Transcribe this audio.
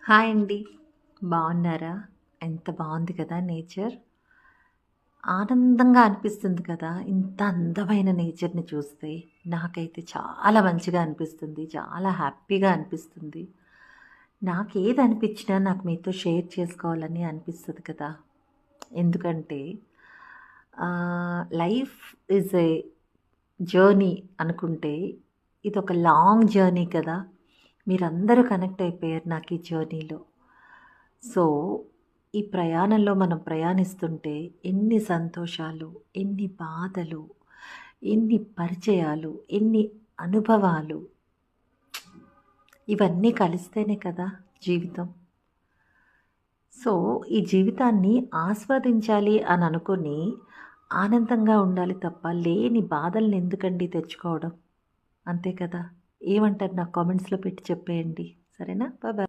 Hi అండి. బాగున్నారా? ఎంత బాగుంది కదా నేచర్. ఆనందంగా అనిపిస్తుంది కదా! ఇంత అందమైన నేచర్‌ని చూస్తే. నాకైతే చాలా మంచిగా అనిపిస్తుంది. చాలా హ్యాపీగా అనిపిస్తుంది. నాకేది అనిపించినా నాకు మీతో షేర్ చేసుకోవాలని అనిపిస్తది కదా! ఎందుకంటే లైఫ్ ఈజ్ ఏ జర్నీ అనుకుంటే ఇదొక లాంగ్ జర్నీ కదా! మీరందరూ కనెక్ట్ అయిపోయారు నాకు ఈ జర్నీలో. సో, ఈ ప్రయాణంలో మనం ప్రయాణిస్తుంటే ఎన్ని సంతోషాలు, ఎన్ని బాధలు, ఎన్ని పరిచయాలు, ఎన్ని అనుభవాలు ఇవన్నీ కలిస్తేనే కదా జీవితం. సో, ఈ జీవితాన్ని ఆస్వాదించాలి అని అనుకుని ఆనందంగా ఉండాలి తప్ప లేని బాధల్ని ఎందుకండి తెచ్చుకోవడం. అంతే కదా! ఏమంటారు నాకు కామెంట్స్‌లో పెట్టి చెప్పేయండి. సరేనా? Bye bye.